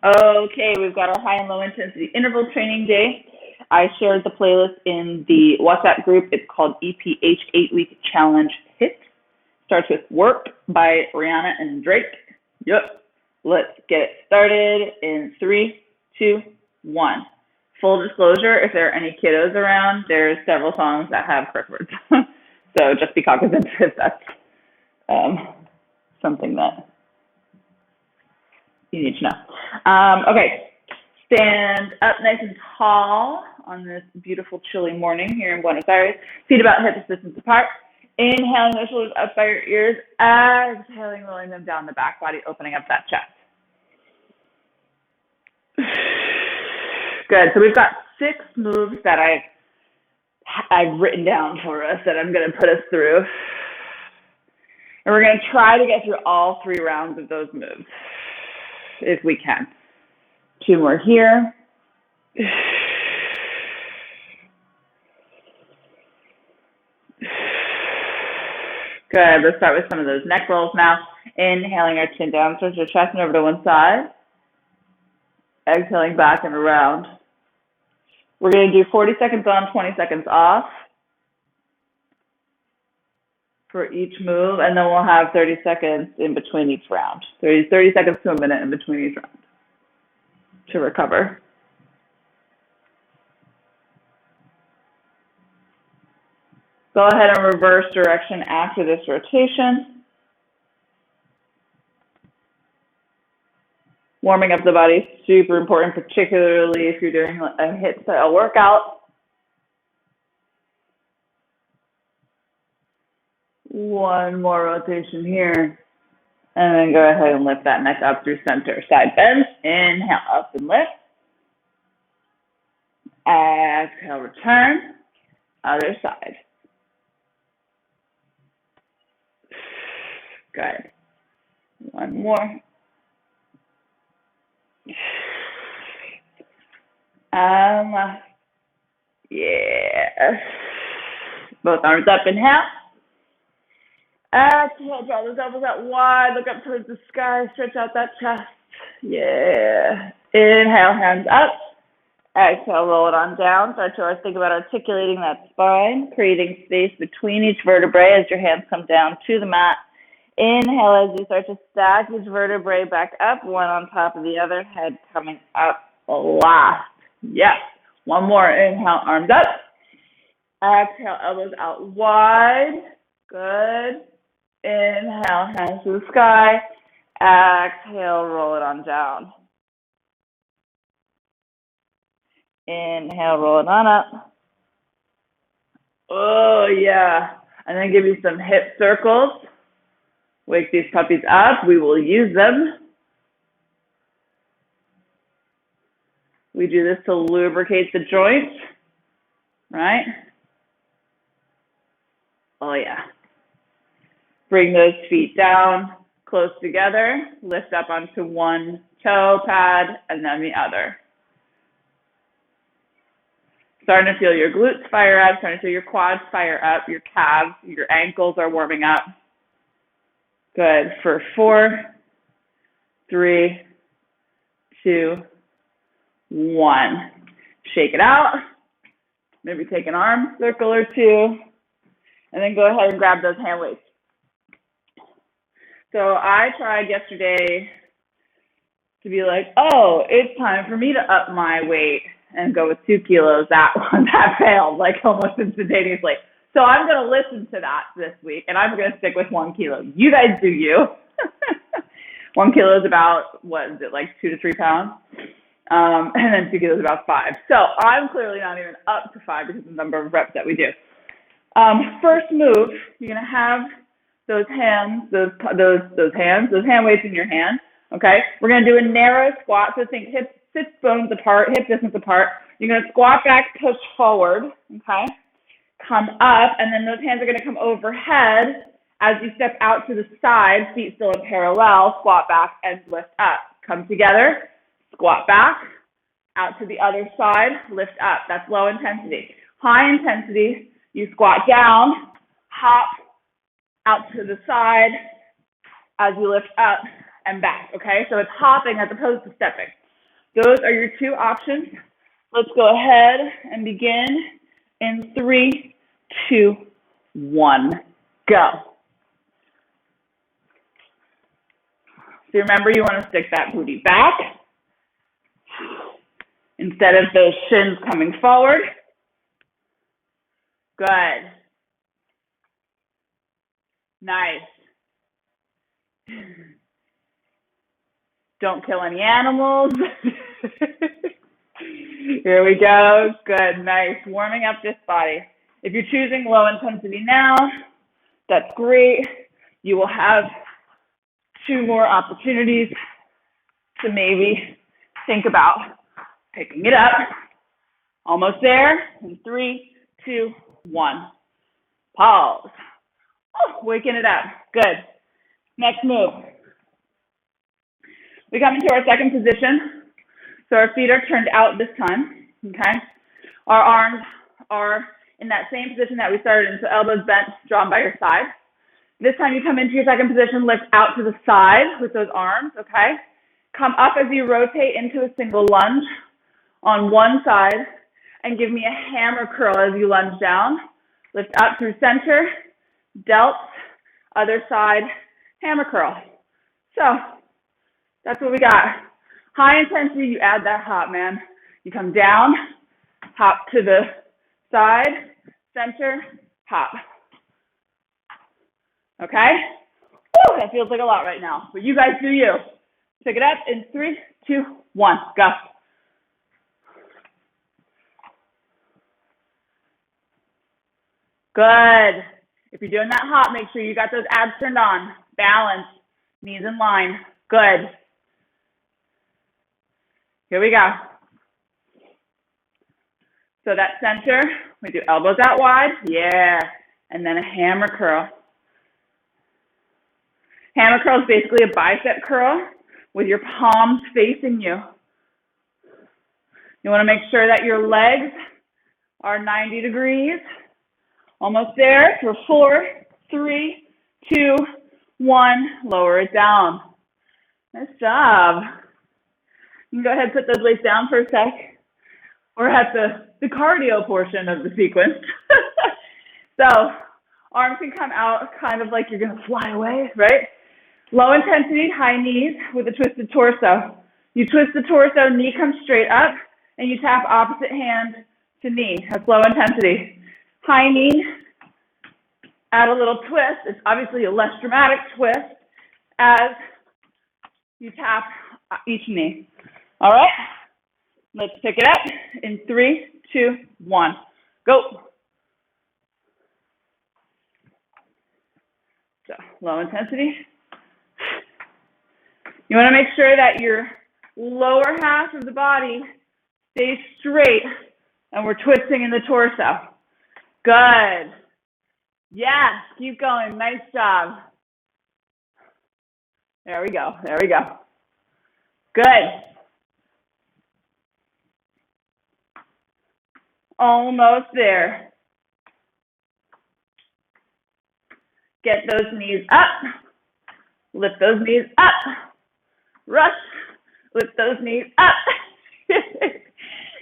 Okay, we've got our high and low intensity interval training day. I shared the playlist in the WhatsApp group. It's called EPH 8-Week Challenge HIT. Starts with Work by Rihanna and Drake. Yep. Let's get it started in 3, 2, 1. Full disclosure, if there are any kiddos around, there's several songs that have curse words. So just be cognizant if that's something that you need to know. Okay, stand up nice and tall on this beautiful chilly morning here in Buenos Aires. Feet about hip distance apart. Inhaling the shoulders up by your ears. Exhaling, rolling them down the back body, opening up that chest. Good. So we've got 6 moves that I've written down for us that I'm going to put us through. And we're going to try to get through all 3 rounds of those moves, if we can. 2 more here. Good. Let's start with some of those neck rolls now. Inhaling our chin down, stretch your chest and over to one side. Exhaling back and around. We're going to do 40 seconds on, 20 seconds off for each move, and then we'll have 30 seconds in between each round. 30 seconds to a minute in between each round to recover. Go ahead and reverse direction after this rotation. Warming up the body is super important, particularly if you're doing a HIIT style workout. One more rotation here. And then go ahead and lift that neck up through center. Side bend. Inhale, up and lift. Exhale, return. Other side. Good. One more. Left. Yeah. Both arms up, inhale. Exhale, draw those elbows out wide, look up towards the sky, stretch out that chest. Yeah. Inhale, hands up. Exhale, roll it on down. Start to think about articulating that spine, creating space between each vertebrae as your hands come down to the mat. Inhale as you start to stack each vertebrae back up, one on top of the other, head coming up last. Yes. One more. Inhale, arms up. Exhale, elbows out wide. Good. Inhale, hands to the sky. Exhale, roll it on down. Inhale, roll it on up. Oh, yeah. And then give you some hip circles. Wake these puppies up. We will use them. We do this to lubricate the joints, right? Oh, yeah. Bring those feet down, close together. Lift up onto one toe pad and then the other. Starting to feel your glutes fire up, starting to feel your quads fire up, your calves, your ankles are warming up. Good. For 4, 3, 2, 1. Shake it out. Maybe take an arm circle or 2. And then go ahead and grab those hand weights. So I tried yesterday to be like, oh, it's time for me to up my weight and go with 2 kilos. That failed like almost instantaneously. So I'm going to listen to that this week, and I'm going to stick with 1 kilo. You guys do you. 1 kilo is about, what is it, like 2 to 3 pounds? And then 2 kilos is about 5. So I'm clearly not even up to 5 because of the number of reps that we do. First move, you're going to have those hand weights in your hand, okay? We're going to do a narrow squat, so think hip bones apart, hip distance apart. You're going to squat back, push forward, okay? Come up, and then those hands are going to come overhead as you step out to the side, feet still in parallel, squat back and lift up. Come together, squat back, out to the other side, lift up. That's low intensity. High intensity, you squat down, hop out to the side as you lift up and back, okay? So it's hopping as opposed to stepping. those are your two options. Let's go ahead and begin in 3, 2, 1, go. So remember, you want to stick that booty back instead of those shins coming forward. Good. Nice. Don't kill any animals. Here we go. Good, nice. Warming up this body. If you're choosing low intensity now, that's great. You will have 2 more opportunities to maybe think about picking it up. Almost there. In 3, 2, 1. Pause. Oh, waking it up. Good. Next move. We come into our second position. So our feet are turned out this time, okay? Our arms are in that same position that we started in, so elbows bent, drawn by your side. This time you come into your second position, lift out to the side with those arms, okay? Come up as you rotate into a single lunge on one side, and give me a hammer curl as you lunge down. Lift up through center, delts, other side, hammer curl. So that's what we got. High intensity, you add that hop, man. You come down, hop to the side, center, hop. Okay? Woo, that feels like a lot right now, but you guys do you. Pick it up in 3, 2, 1, go. Good. If you're doing that hop, make sure you got those abs turned on. Balance, knees in line. Good. Here we go. So that center, we do elbows out wide. Yeah. And then a hammer curl. Hammer curl is basically a bicep curl with your palms facing you. You want to make sure that your legs are 90 degrees. Almost there for 4, 3, 2, 1. Lower it down. Nice job. You can go ahead and put those weights down for a sec. We're at the cardio portion of the sequence. So arms can come out kind of like you're going to fly away, right? Low intensity, high knees with a twisted torso. You twist the torso, knee comes straight up, and you tap opposite hand to knee. That's low intensity. High knee, add a little twist. It's obviously a less dramatic twist as you tap each knee. All right, let's pick it up in 3, 2, 1. Go. So low intensity. You want to make sure that your lower half of the body stays straight and we're twisting in the torso. Good. Yes, keep going. Nice job. There we go. There we go. Good. Almost there. Get those knees up. Lift those knees up. Rush. Lift those knees up.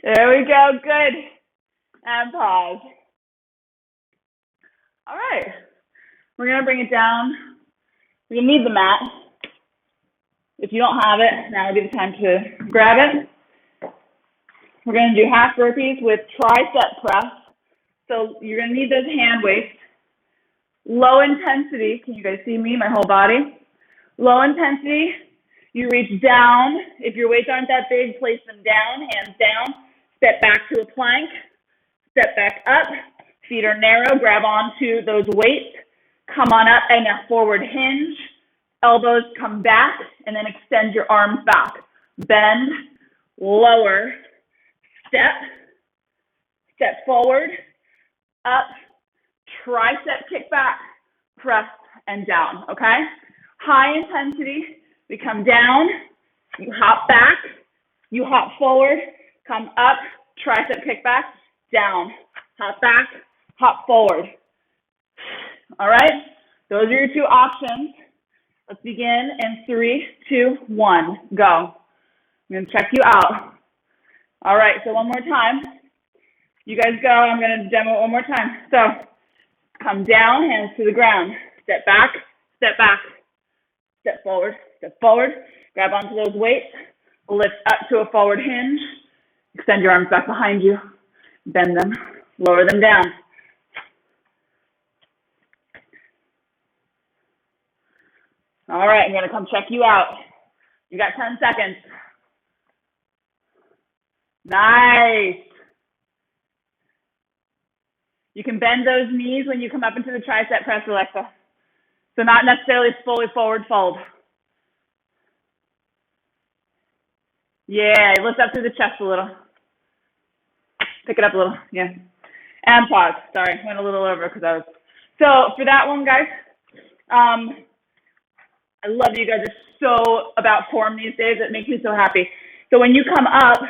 There we go. Good. And pause. All right, we're gonna bring it down. We're gonna need the mat. If you don't have it, now would be the time to grab it. We're gonna do half burpees with tricep press. So you're gonna need those hand weights. Low intensity, can you guys see me, my whole body? Low intensity, you reach down. If your weights aren't that big, place them down, hands down. Step back to a plank, step back up. Feet are narrow, grab onto those weights, come on up and a forward hinge, elbows come back, and then extend your arms back. Bend, lower, step forward, up, tricep kick back, press, and down, okay? High intensity, we come down, you hop back, you hop forward, come up, tricep kick back, down, hop back, hop forward. All right, those are your two options. Let's begin in 3, 2, 1, go. I'm gonna check you out. All right, so one more time. You guys go, I'm gonna demo it one more time. So come down, hands to the ground. Step back, step back, step forward, grab onto those weights, lift up to a forward hinge, extend your arms back behind you, bend them, lower them down. All right, I'm gonna come check you out. You got 10 seconds. Nice. You can bend those knees when you come up into the tricep press, Alexa. So not necessarily fully forward fold. Yeah, lift up through the chest a little. Pick it up a little, yeah. And pause, sorry, went a little over because I was. So for that one, guys, I love that you guys are so about form these days. It makes me so happy. So when you come up,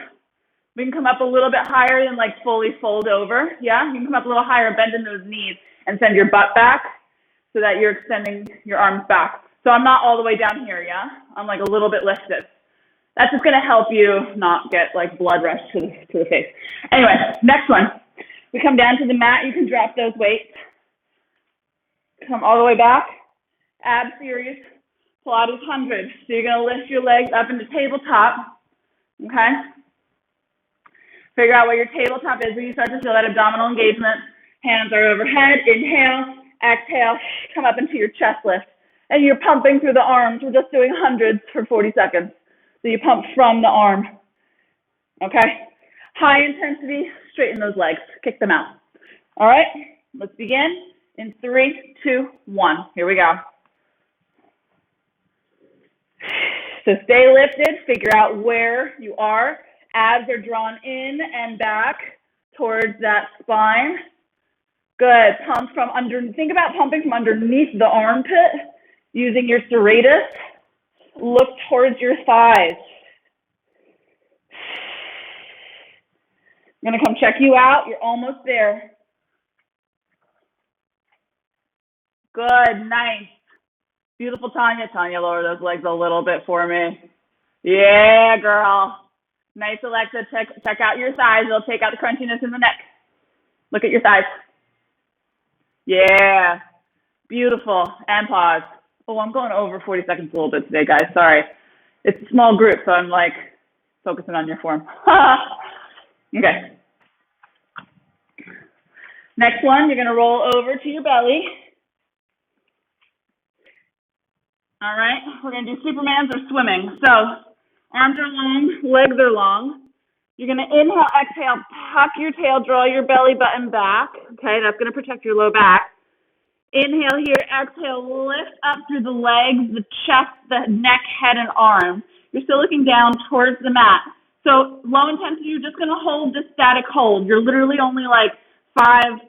we can come up a little bit higher than like fully fold over, yeah? You can come up a little higher, bend in those knees and send your butt back so that you're extending your arms back. So I'm not all the way down here, yeah? I'm like a little bit lifted. That's just gonna help you not get like blood rush to the face. Anyway, next one. We come down to the mat, you can drop those weights. Come all the way back, ab series, Pilates 100. So you're gonna lift your legs up into tabletop, okay? Figure out where your tabletop is when you start to feel that abdominal engagement. Hands are overhead, inhale, exhale, come up into your chest lift. And you're pumping through the arms. We're just doing hundreds for 40 seconds. So you pump from the arm, okay? High intensity, straighten those legs, kick them out. All right, let's begin in 3, 2, 1. Here we go. So stay lifted, figure out where you are. Abs are drawn in and back towards that spine. Good, pump from under, think about pumping from underneath the armpit using your serratus. Look towards your thighs. I'm gonna come check you out, you're almost there. Good, nice. Beautiful, Tanya. Tanya, lower those legs a little bit for me. Yeah, girl. Nice, Alexa, check out your thighs. It'll take out the crunchiness in the neck. Look at your thighs. Yeah, beautiful, and pause. Oh, I'm going over 40 seconds a little bit today, guys, sorry. It's a small group, so I'm like focusing on your form. Okay. Next one, you're gonna roll over to your belly. All right, we're gonna do Supermans or swimming. So arms are long, legs are long. You're gonna inhale, exhale, tuck your tail, draw your belly button back. Okay, that's gonna protect your low back. Inhale here, exhale, lift up through the legs, the chest, the neck, head, and arms. You're still looking down towards the mat. So low intensity, you're just gonna hold this static hold. You're literally only like 5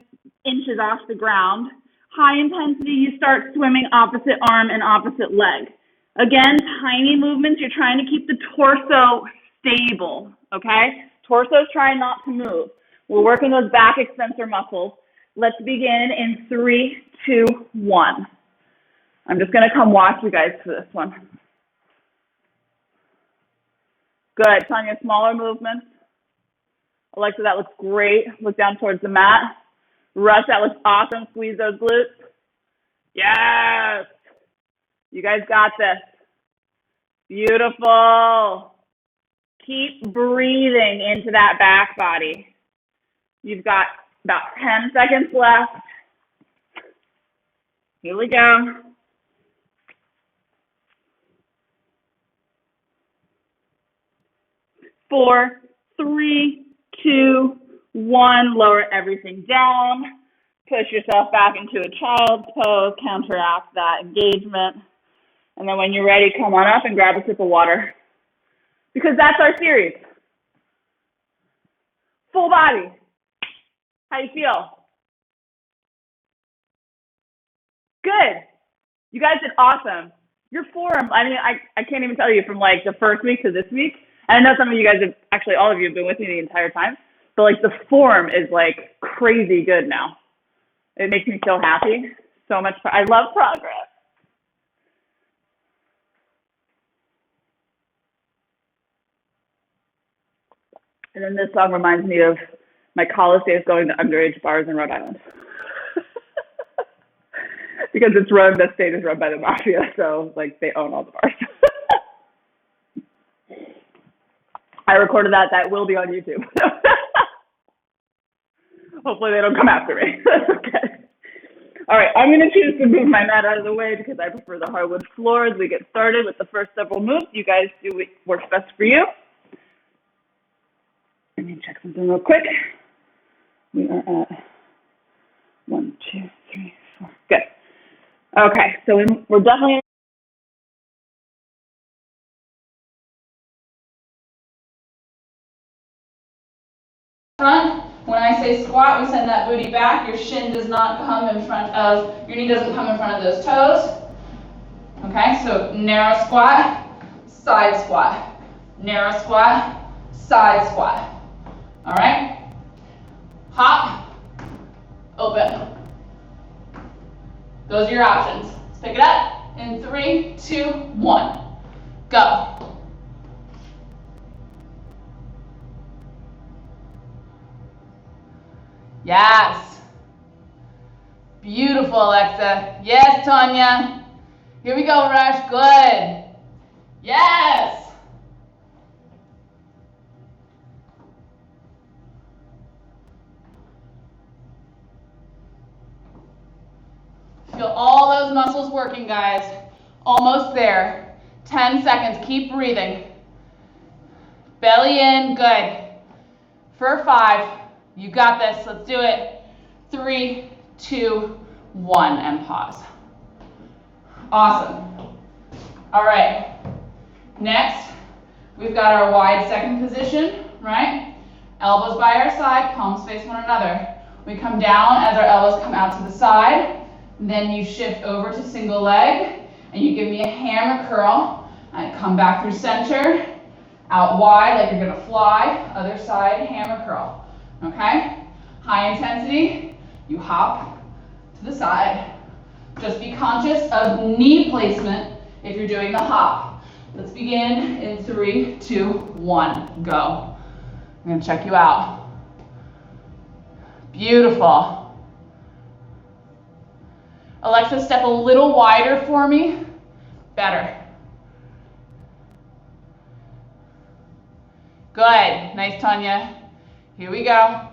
inches off the ground. High intensity, you start swimming opposite arm and opposite leg. Again, tiny movements, you're trying to keep the torso stable, okay? Torso's trying not to move. We're working those back extensor muscles. Let's begin in 3, 2, 1. I'm just gonna come watch you guys for this one. Good, Tanya, smaller movements. Alexa, that looks great. Look down towards the mat. Russ, that looks awesome. Squeeze those glutes. Yes. You guys got this. Beautiful. Keep breathing into that back body. You've got about 10 seconds left. Here we go. Four, 3, 2, 1. Lower everything down. Push yourself back into a child's pose. Counteract that engagement. And then when you're ready, come on up and grab a sip of water. Because that's our series. Full body. How you feel? Good. You guys did awesome. Your form, I mean, I can't even tell you from like the first week to this week. And I know some of you guys have, actually all of you have been with me the entire time. But like the form is like crazy good now. It makes me so happy. So much, I love progress. And then this song reminds me of my college days going to underage bars in Rhode Island. Because that state is run by the mafia, so like they own all the bars. I recorded that. That will be on YouTube. Hopefully they don't come after me. Okay. All right, I'm going to choose to move my mat out of the way because I prefer the hardwood floor as we get started with the first several moves. You guys do what works best for you. Let me check something real quick. We are at 1, 2, 3, 4. Good. Okay, so we're definitely front. When I say squat, we send that booty back. Your shin does not come in front of, your knee doesn't come in front of those toes. Okay, so narrow squat, side squat. Narrow squat, side squat. All right? Hop, open. Those are your options. Let's pick it up in 3, 2, 1. Go. Yes. Beautiful, Alexa. Yes, Tanya. Here we go, Rush. Good. Yes. Feel all those muscles working, guys. Almost there. 10 seconds. Keep breathing. Belly in. Good. For 5. You got this. Let's do it. 3, 2, 1, and pause. Awesome. All right. Next, we've got our wide second position, right? Elbows by our side, palms face one another. We come down as our elbows come out to the side. Then you shift over to single leg, and you give me a hammer curl. I come back through center, out wide like you're gonna fly. Other side, hammer curl. Okay? High intensity, you hop to the side. Just be conscious of knee placement if you're doing the hop. Let's begin in 3, 2, 1, go. I'm gonna check you out. Beautiful. Alexa, step a little wider for me. Better. Good. Nice, Tanya. Here we go.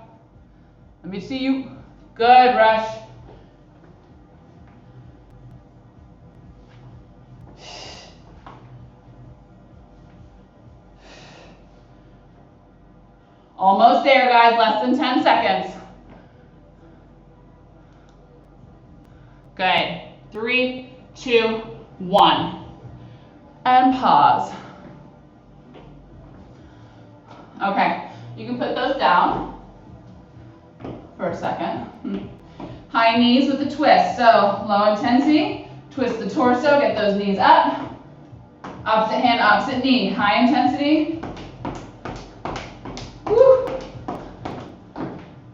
Let me see you. Good, Rush. Almost there, guys. Less than 10 seconds. Good. 3, 2, 1. And pause. Okay. You can put those down for a second. High knees with a twist. So low intensity, twist the torso, get those knees up. Opposite hand, opposite knee. High intensity. Woo.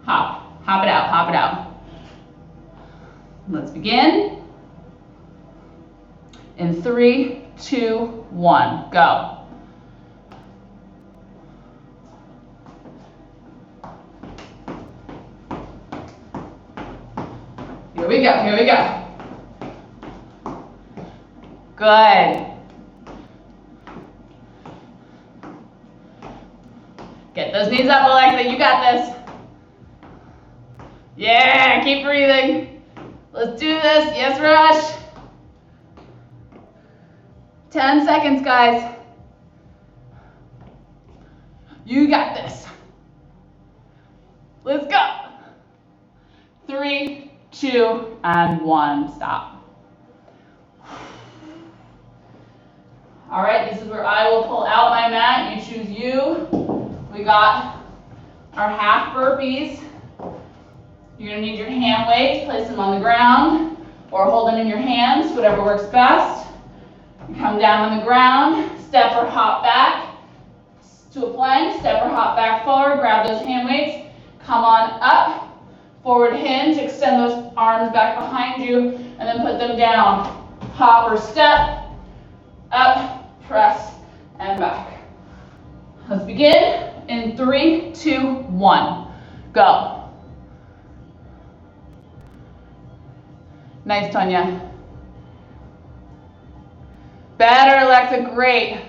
Hop. Hop it out, hop it out. Let's begin. In 3, 2, 1, go. Here we go, here we go. Good. Get those knees up, Alexa, you got this. Yeah, keep breathing. Let's do this, yes, Rush. 10 seconds, guys. You got this. Let's go. 3, 2, and 1, stop. All right, this is where I will pull out my mat. You choose you. We got our half burpees. You're gonna need your hand weights, place them on the ground or hold them in your hands, whatever works best. You come down on the ground, step or hop back to a plank, step or hop back forward, grab those hand weights, come on up, forward hinge, extend those arms back behind you, and then put them down. Hop or step, up, press, and back. Let's begin In 3, 2, 1. Go. Nice, Tonya. Better, Alexa, great.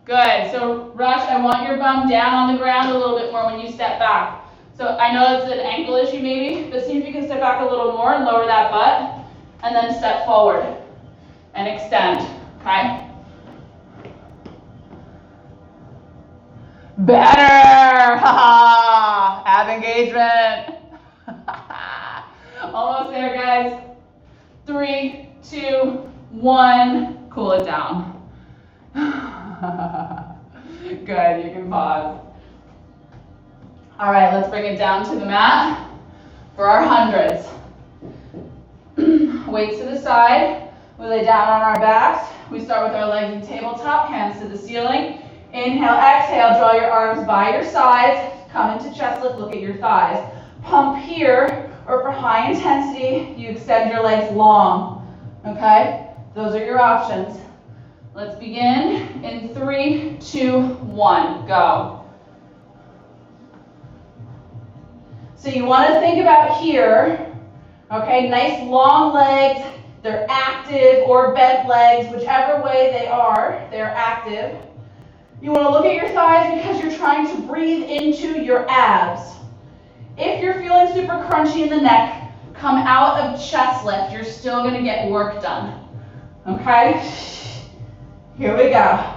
Good, so Rush, I want your bum down on the ground a little bit more when you step back. So I know it's an ankle issue maybe, but see if you can step back a little more and lower that butt, and then step forward and extend, okay? Better, haha, ab engagement. Almost there, guys. 3, 2, 1, cool it down. Good, you can pause. All right, let's bring it down to the mat for our hundreds. Weights to the side, we lay down on our backs. We start with our legs in tabletop, hands to the ceiling. Inhale, exhale, draw your arms by your sides, come into chest lift, look at your thighs. Pump here, or for high intensity, you extend your legs long, okay? Those are your options. Let's begin in 3, 2, 1, go. So you want to think about here, okay, nice long legs, they're active, or bent legs, whichever way they are, they're active. You want to look at your thighs because you're trying to breathe into your abs. If you're feeling super crunchy in the neck, come out of chest lift. You're still going to get work done. Okay? Here we go.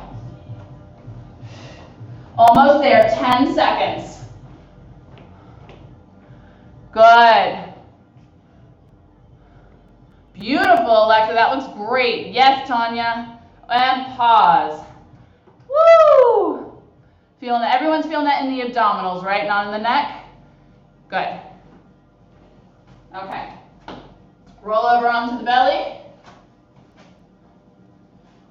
Almost there. 10 seconds. Good. Beautiful, Alexa. That looks great. Yes, Tanya. And pause. Woo! Feeling that. Everyone's feeling that in the abdominals, right? Not in the neck? Good. Okay. Roll over onto the belly.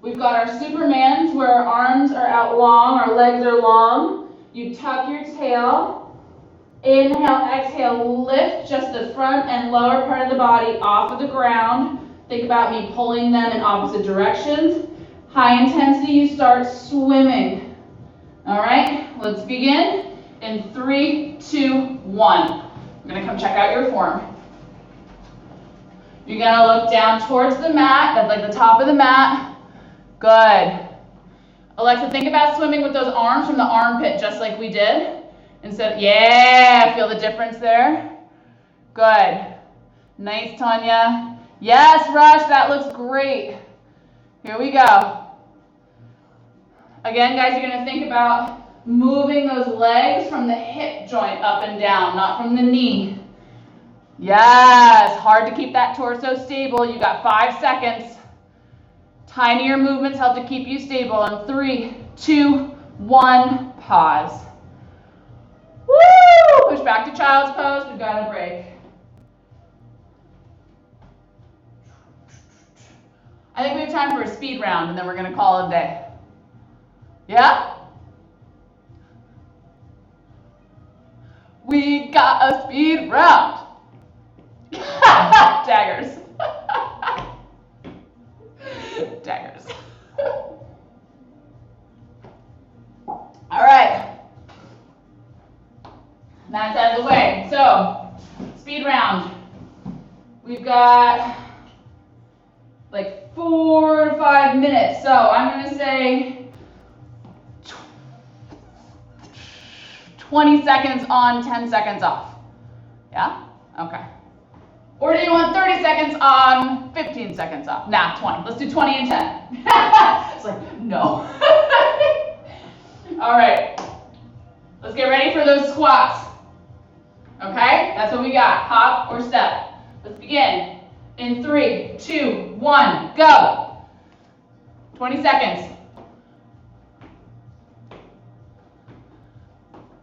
We've got our Supermans where our arms are out long, our legs are long. You tuck your tail. Inhale, exhale, lift just the front and lower part of the body off of the ground. Think about me pulling them in opposite directions. High intensity, you start swimming. All right, let's begin in 3, 2, 1. I'm gonna come check out your form. You're gonna look down towards the mat, that's like the top of the mat. Good. Alexa, think about swimming with those arms from the armpit, just like we did. Yeah, feel the difference there? Good. Nice, Tanya. Yes, Rush, that looks great. Here we go. Again, guys, you're gonna think about moving those legs from the hip joint up and down, not from the knee. Yes, hard to keep that torso stable. You got 5 seconds. Tinier movements help to keep you stable. In 3, 2, 1, pause. Woo! Push back to child's pose. We've got a break. I think we have time for a speed round, and then we're gonna call it a day. Yeah? We got a speed round. Daggers. Daggers. All right. That's out of the way. So, speed round. We've got like 4 to 5 minutes. So, I'm going to say 20 seconds on, 10 seconds off. Yeah? Okay. Or do you want 30 seconds on, 15 seconds off? Nah, 20. Let's do 20 and 10. It's like, no. All right. Let's get ready for those squats. Okay? That's what we got. Hop or step. Let's begin. In 3, 2, 1, go. 20 seconds.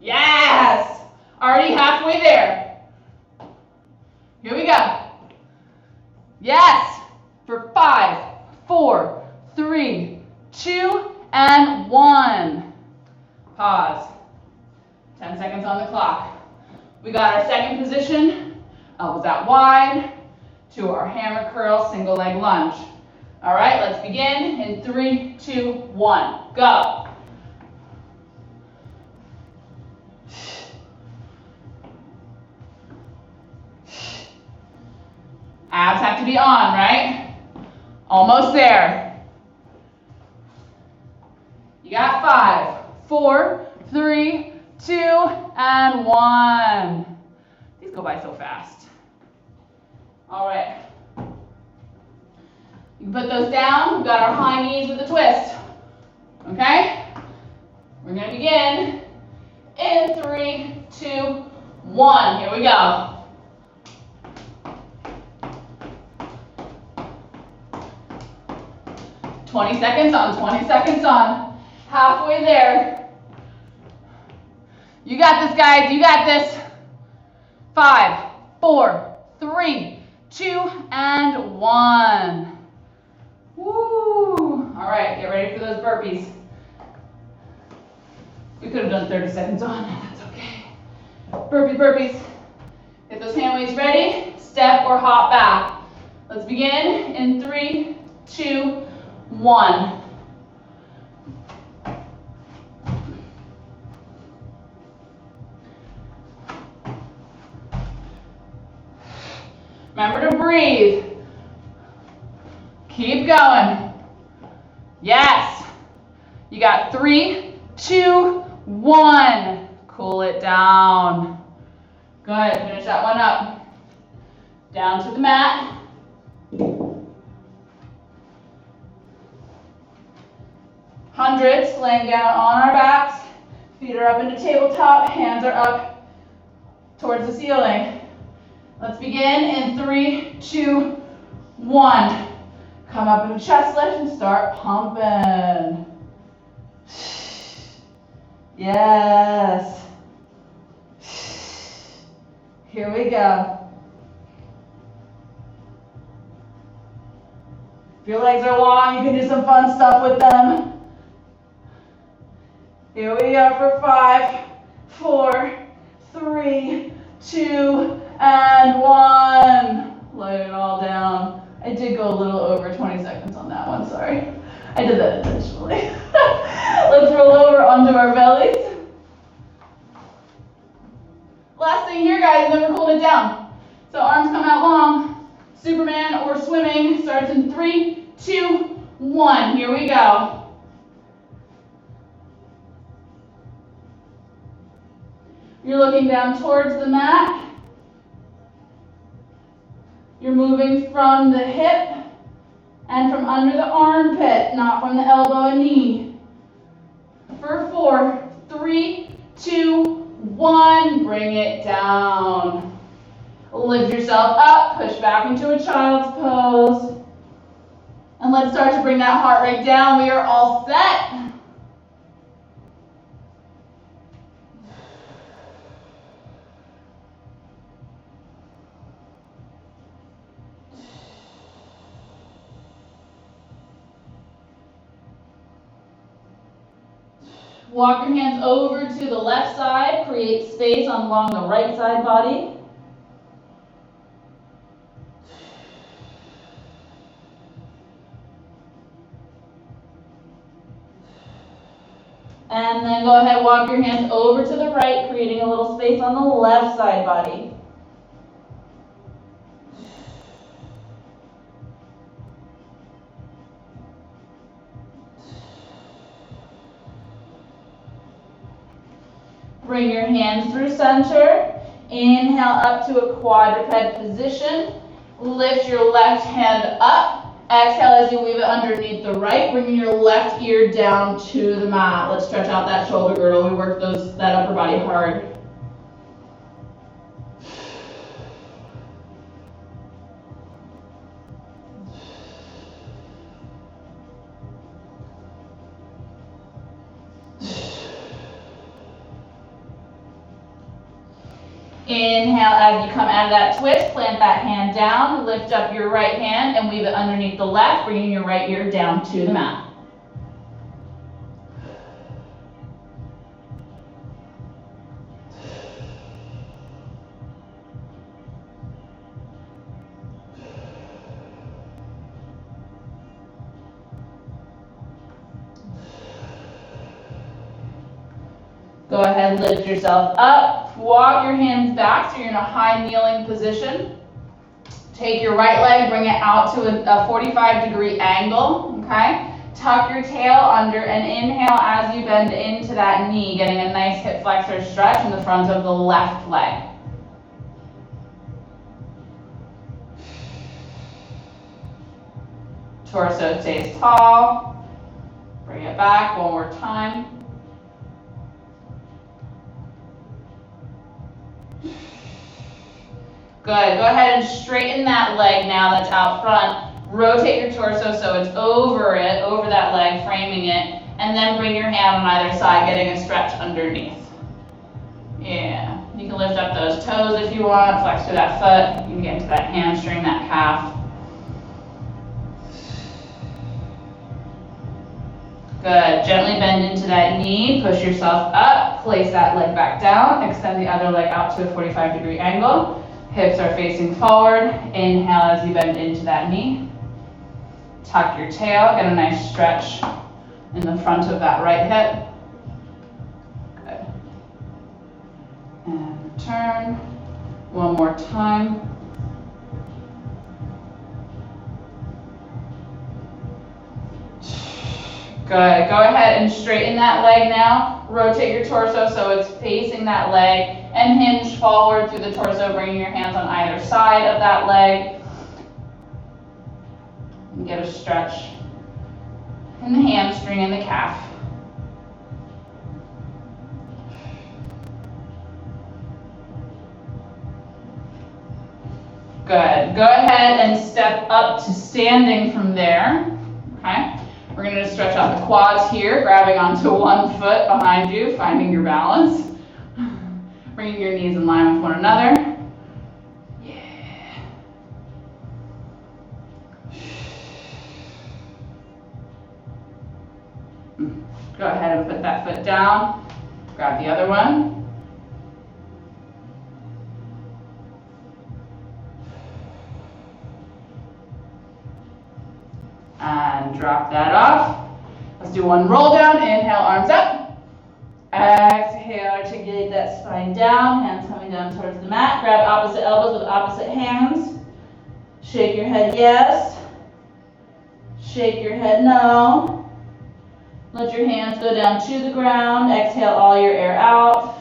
Yes! Already halfway there. Here we go. Yes! For 5, 4, 3, 2, and 1. Pause. 10 seconds on the clock. We got our second position. Elbows out wide to our hammer curl single leg lunge. All right, let's begin in 3, 2, 1. Go. Abs have to be on, right? Almost there. You got 5, 4, 3, 2, and 1. These go by so fast. All right. You can put those down. We've got our high knees with a twist. Okay? We're going to begin in 3, 2, 1. Here we go. "20 seconds on, 20 seconds on." Halfway there. You got this, guys. You got this. 5, 4, 3, 2, and 1. Woo! All right, get ready for those burpees. We could have done 30 seconds on. That's okay. Burpee burpees. Get those hand weights ready. Step or hop back. Let's begin in 3, 2, 1. Remember to breathe. Keep going. Yes. You got 3, 2, 1. Cool it down. Good. Finish that one up. Down to the mat. Hundreds, laying down on our backs. Feet are up into tabletop. Hands are up towards the ceiling. Let's begin in 3, 2, 1. Come up in a chest lift and start pumping. Yes. Here we go. If your legs are long, you can do some fun stuff with them. Here we go for 5, 4, 3, 2, and 1. Lay it all down. I did go a little over 20 seconds on that one, sorry. I did that intentionally. Let's roll over onto our bellies. Last thing here, guys, and then we're cooling it down. So arms come out long. Superman or swimming starts in 3, 2, 1. Here we go. You're looking down towards the mat. You're moving from the hip and from under the armpit, not from the elbow and knee. For 4, 3, 2, 1, bring it down. Lift yourself up, push back into a child's pose. And let's start to bring that heart rate down. We are all set. Walk your hands over to the left side, create space along the right side body. And then go ahead, walk your hands over to the right, creating a little space on the left side body. Bring your hands through center. Inhale up to a quadruped position. Lift your left hand up. Exhale as you weave it underneath the right, bringing your left ear down to the mat. Let's stretch out that shoulder girdle. We work that upper body hard. Inhale as you come out of that twist, plant that hand down, lift up your right hand and weave it underneath the left, bringing your right ear down to the mat. Go ahead, lift yourself up. Walk your hands back so you're in a high kneeling position. Take your right leg, bring it out to a 45-degree angle, okay? Tuck your tail under and inhale as you bend into that knee, getting a nice hip flexor stretch in the front of the left leg. Torso stays tall. Bring it back one more time. Good. Go ahead and straighten that leg now that's out front. Rotate your torso so it's over that leg, framing it, and then bring your hand on either side, getting a stretch underneath. Yeah. You can lift up those toes if you want, flex through that foot. You can get into that hamstring, that calf. Good. Gently bend into that knee, push yourself up, place that leg back down, extend the other leg out to a 45-degree angle. Hips are facing forward. Inhale as you bend into that knee. Tuck your tail, get a nice stretch in the front of that right hip. Good. And turn. One more time. Good. Go ahead and straighten that leg now. Rotate your torso so it's facing that leg and hinge forward through the torso, bringing your hands on either side of that leg. And get a stretch in the hamstring and the calf. Good. Go ahead and step up to standing from there. Okay. We're going to stretch out the quads here, grabbing onto one foot behind you, finding your balance. Bringing your knees in line with one another. Yeah. Go ahead and put that foot down. Grab the other one. And drop that off. Let's do one roll down. Inhale, arms up. Exhale, articulate that spine down. Hands coming down towards the mat. Grab opposite elbows with opposite hands. Shake your head yes. Shake your head no. Let your hands go down to the ground. Exhale all your air out.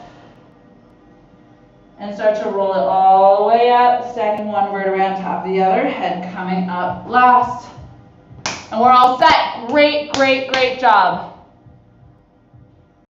And start to roll it all the way up. Stacking one vertebrae on top of the other. Head coming up last. And we're all set. Great, great, great job.